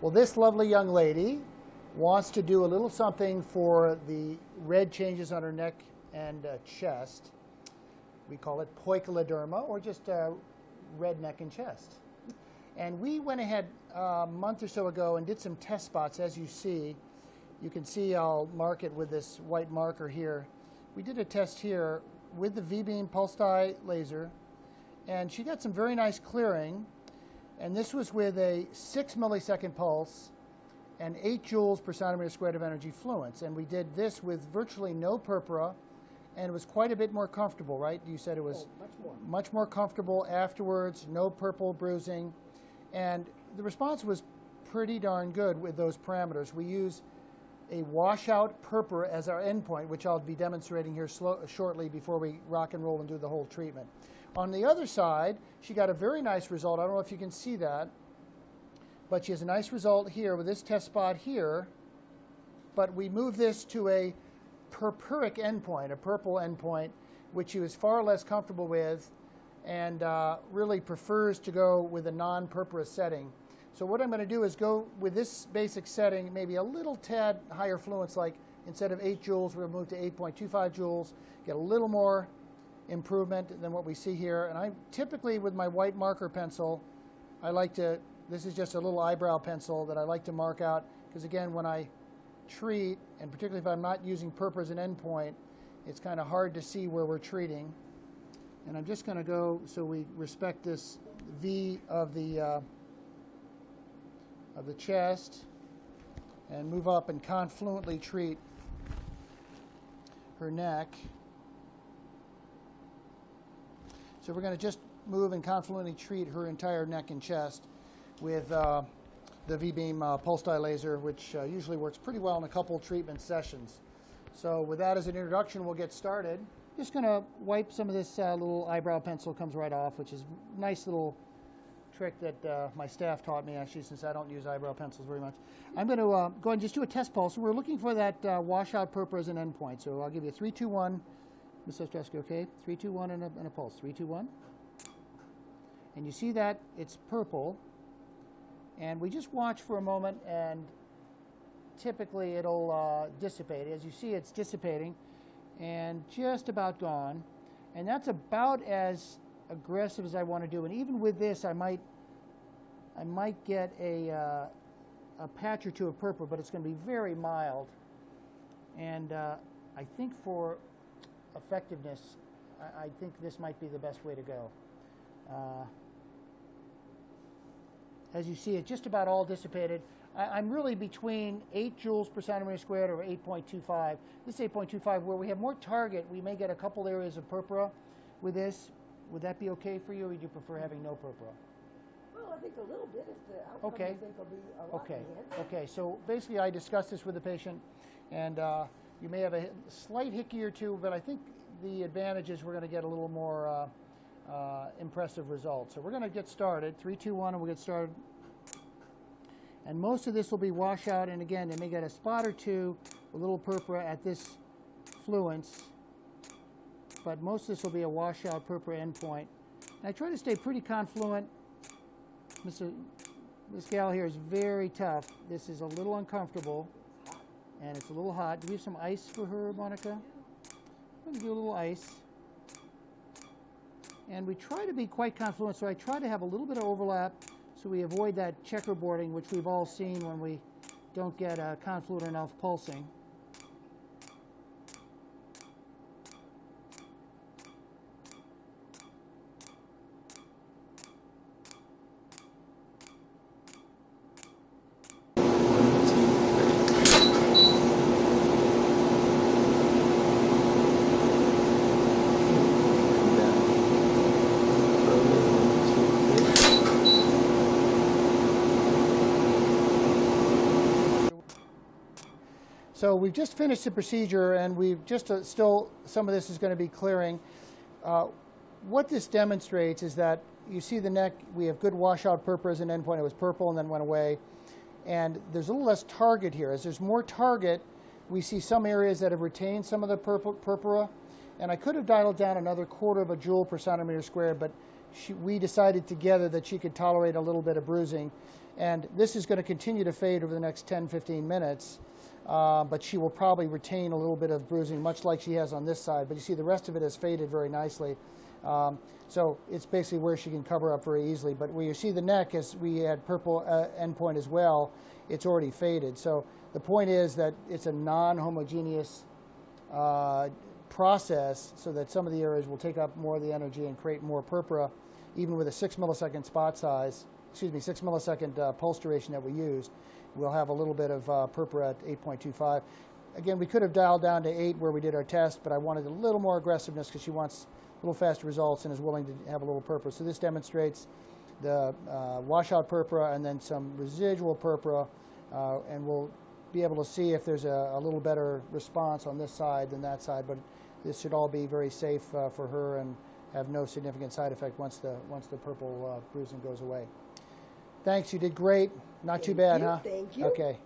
Well, this lovely young lady wants to do a little something for the red changes on her neck and chest. We call it Poikiloderma, or just red neck and chest. And we went ahead a month or so ago and did some test spots, as you see. You can see I'll mark it with this white marker here. We did a test here with the V-beam pulse dye laser, and she got some very nice clearing. And this was with a 6 millisecond pulse and 8 joules per centimeter squared of energy fluence. And we did this with virtually no purpura, and it was quite a bit more comfortable, right? You said it was much more comfortable afterwards, no purple bruising. And the response was pretty darn good with those parameters. We use a washout purpura as our endpoint, which I'll be demonstrating here shortly before we rock and roll and do the whole treatment. On the other side, she got a very nice result. I don't know if you can see that, but she has a nice result here with this test spot here. But we move this to a purpuric endpoint, a purple endpoint, which she was far less comfortable with and really prefers to go with a non-purpura setting. So what I'm going to do is go with this basic setting, maybe a little tad higher fluence, like instead of 8 joules, we'll move to 8.25 joules, get a little more improvement than what we see here. And I typically, with my white marker pencil, I like to, this is just a little eyebrow pencil that I like to mark out, because again, when I treat, and particularly if I'm not using purpura as an endpoint, it's kind of hard to see where we're treating. And I'm just going to go so we respect this V of the chest and move up and confluently treat her neck. So we're going to just move and confluently treat her entire neck and chest with the V-beam pulse dye laser, which usually works pretty well in a couple treatment sessions. So with that as an introduction, we'll get started. Just going to wipe some of this little eyebrow pencil, comes right off, which is a nice little trick that my staff taught me, actually, since I don't use eyebrow pencils very much. I'm going to go ahead and just do a test pulse. We're looking for that washout purpura as an endpoint. So I'll give you a 3, 2, 1. Ms. Ostrowski, okay? 3, 2, 1, and a pulse. 3, 2, 1. And you see that it's purple. And we just watch for a moment, and typically it'll dissipate. As you see, it's dissipating and just about gone. And that's about as aggressive as I want to do. And even with this, I might get a patch or two of purpura, but it's going to be very mild. And I think for effectiveness, I think this might be the best way to go. As you see, it just about all dissipated. I'm really between 8 joules per centimeter squared or 8.25. This 8.25, where we have more target, we may get a couple areas of purpura with this. Would that be okay for you, or would you prefer having no purpura? Well, I think a little bit if the outcome okay. I think will be a lot enhanced. Okay, so basically I discussed this with the patient, and you may have a slight hickey or two, but I think the advantage is we're going to get a little more impressive results. So we're going to get started. 3, 2, 1, and we'll get started. And most of this will be washout, and again, they may get a spot or two, a little purpura at this fluence, but most of this will be a washout purpura endpoint. And I try to stay pretty confluent. This gal here is very tough. This is a little uncomfortable, and it's a little hot. Do we have some ice for her, Monica? I'm going to do a little ice. And we try to be quite confluent, so I try to have a little bit of overlap so we avoid that checkerboarding, which we've all seen when we don't get confluent enough pulsing. So we've just finished the procedure, and we've just still, some of this is going to be clearing. What this demonstrates is that you see the neck, we have good washout purpura as an endpoint. It was purple and then went away. And there's a little less target here. As there's more target, we see some areas that have retained some of the purpura. And I could have dialed down another 1/4 of a joule per centimeter squared, but we decided together that she could tolerate a little bit of bruising. And this is going to continue to fade over the next 10-15 minutes, but she will probably retain a little bit of bruising, much like she has on this side. But you see the rest of it has faded very nicely. So it's basically where she can cover up very easily. But where you see the neck, as we had purple endpoint as well, it's already faded. So the point is that it's a non-homogeneous process, so that some of the areas will take up more of the energy and create more purpura, even with a 6 millisecond spot size, 6 millisecond pulse duration that we used. We'll have a little bit of purpura at 8.25. Again, we could have dialed down to 8 where we did our test, but I wanted a little more aggressiveness because she wants a little faster results and is willing to have a little purpura. So this demonstrates the washout purpura and then some residual purpura, and we'll be able to see if there's a little better response on this side than that side, but this should all be very safe for her and have no significant side effect once the purple bruising goes away. Thanks, you did great. Not too bad, huh? Thank you. Okay.